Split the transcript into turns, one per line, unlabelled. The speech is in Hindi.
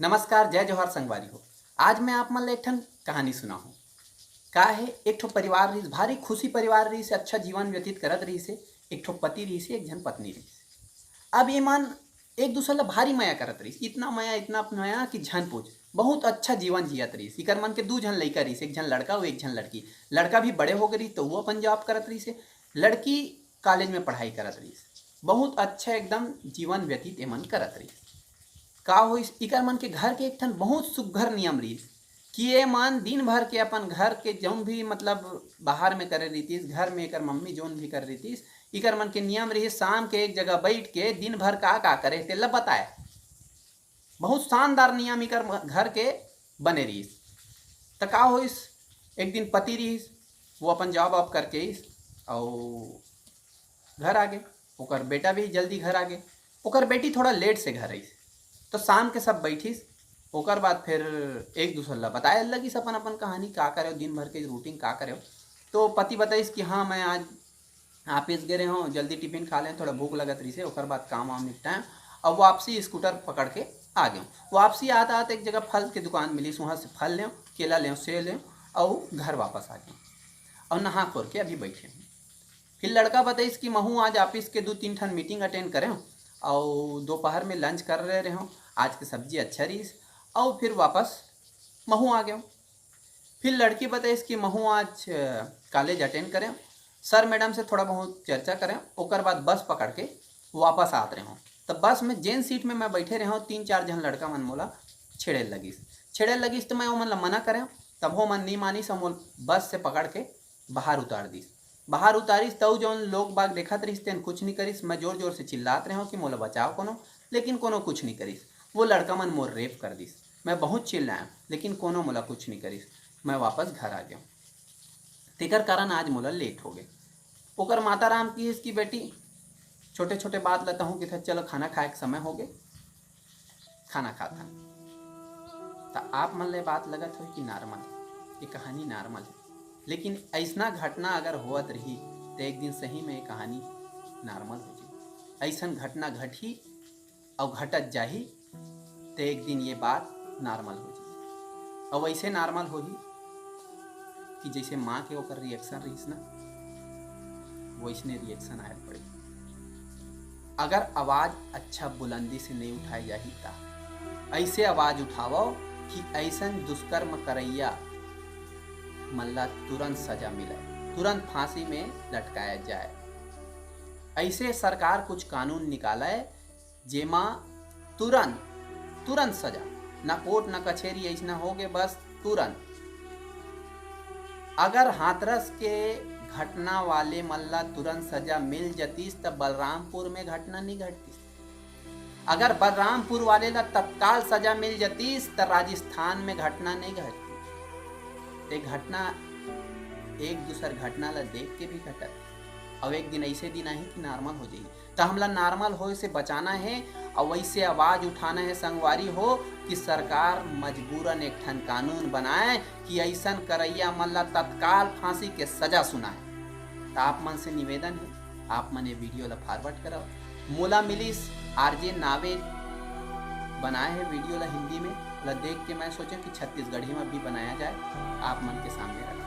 नमस्कार, जय जोहार संगवारी हो। आज मैं आप मन ले एक ठन कहानी सुनाहूँ। का है एक ठो परिवार रहिस, भारी खुशी परिवार रहिस, अच्छा जीवन व्यतीत करत रहिस हे। एक ठो पति रहिस हे, एक झन पत्नी रहिस। अब ये मन एक दूसरे ला भारी माया करत रहिस, इतना माया कि झन पूछ। बहुत अच्छा जीवन जियत रहिस। इकर मन के दू झन लइका रहिस, एक झन लड़का अउ एक झन लड़की। लड़का भी बड़े हो गए रहिस तो वो अपन जॉब करत रहिस हे। लड़की कॉलेज में पढ़ाई करत रहिस। बहुत अच्छा एकदम जीवन व्यतीत एमन करत रहिस। का होइस इकर मन के घर के एक ठन बहुत सुघ्घर नियम रहिस कि ये मन दिन भर के अपन घर के जौन भी मतलब बाहर में करे रहितिस, घर में एकर मम्मी जौन भी करे रहितिस, इकर मन के नियम रहिस शाम के एक जगह बैठ के दिन भर का करे तेला बताए। बहुत शानदार नियम इकर घर के बने रहिस। त का होइस एक दिन पति रहिस, वो अपन जॉब वॉब करके आइस और घर आ गए। ओकर बेटा भी जल्दी घर आ गए। ओकर बेटी थोड़ा लेट से घर आइस। तो शाम के सब बैठिस। ओकर बाद फिर एक दूसरे ला बताए लगिस अपन अपन कहानी का करे दिन भर के रूटीन का करे। तो पति बताइस कि हाँ मैं आज ऑफिस गए हूँ, जल्दी टिफिन खा लें, थोड़ा भूख लगत रही से। ओकर बाद काम वाम निपटाएं और वापसी स्कूटर पकड़ के आ गए। वापसी आते आते एक जगह फल की दुकान मिली, वहाँ से फल लें, केला लें, सेब लें और घर वापस आ गए और नहा खोर के अभी बैठे हूँ। फिर लड़का बताइस कि महू आज ऑफिस के 2-3 ठन मीटिंग अटेंड करें और दोपहर में लंच कर रहे हूँ, आज की सब्जी अच्छा रहीस और फिर वापस महू आ गए। फिर लड़की बताइस कि महू आज कॉलेज अटेंड करें, सर मैडम से थोड़ा बहुत चर्चा करें, ओकर बाद बस पकड़ के वापस आते रहे हूँ। तब बस में जेन सीट में मैं बैठे रहे हूँ, 3-4 जन लड़का मन मोला छेड़े लगिस तो मैं वो मन ला मना करें, तब वो मन नहीं मानिस और मोल बस से पकड़ के बाहर उतार दिस तब जौन लोग बाग देखत रहिस तेन कुछ नहीं करिस। मैं जोर जोर से चिल्लात रहे हूँ कि मोला बचाओ कोनो, लेकिन कोनो कुछ नहीं करिस। वो लड़का मन मोर रेप कर दिस। मैं बहुत चिल्लाया लेकिन कोनो मोला कुछ नहीं करिस। मैं वापस घर आ गया। तेकर कारण आज मोला लेट हो गए। ओकर माता राम की इसकी बेटी छोटे छोटे बात लेता हूँ कि चलो खाना खाए के समय हो गए, खाना खाता। तो आप मन ले बात लगत हो कि नॉर्मल, ये कहानी नॉर्मल है, लेकिन ऐसा घटना अगर होत रही तो एक दिन सही में ये कहानी नॉर्मल हो जाए। ऐसा घटना घटी और घटत जाही तो एक दिन ये बात नॉर्मल हो जाए। और वैसे नॉर्मल हो ही कि जैसे माँ के ओकर रिएक्शन रहीस ना, वैसने रिएक्शन आए पड़े। अगर आवाज अच्छा बुलंदी से नहीं उठाई जाही ता ऐसे आवाज उठावो कि ऐसा दुष्कर्म करैया मल्ला तुरंत सजा मिले, तुरंत फांसी में लटकाया जाए। ऐसे सरकार कुछ कानून निकाला है जेमा तुरंत सजा, ना कोर्ट ना कचहरी ऐसा हो गए, बस तुरंत। अगर हाथरस के घटना वाले मल्ला तुरंत सजा मिल जतीस तब बलरामपुर में घटना नहीं घटतीस। अगर बलरामपुर वाले ला तत्काल सजा मिल जतीस तो राजस्थान में घटना नहीं घटती। ते घटना एक दूसर घटना ला देख के भी घटत। अब एक दिन ऐसे दिन आई कि नॉर्मल हो जाए। तो हमला नॉर्मल हो से बचाना है और वैसे आवाज उठाना है संगवारी हो कि सरकार मजबूरन एक ठन कानून बनाए कि ऐसा करैया मन ला तत्काल फांसी के सजा सुनाए। तो आप मन से निवेदन है, आप मन ये वीडियो ला फॉरवर्ड करो। मोला मिलिस आरजे नावे बनाए है वीडियो ला हिंदी में, ला देख के मैं सोचा कि छत्तीसगढ़ी में भी बनाया जाए, आप मन के सामने रख।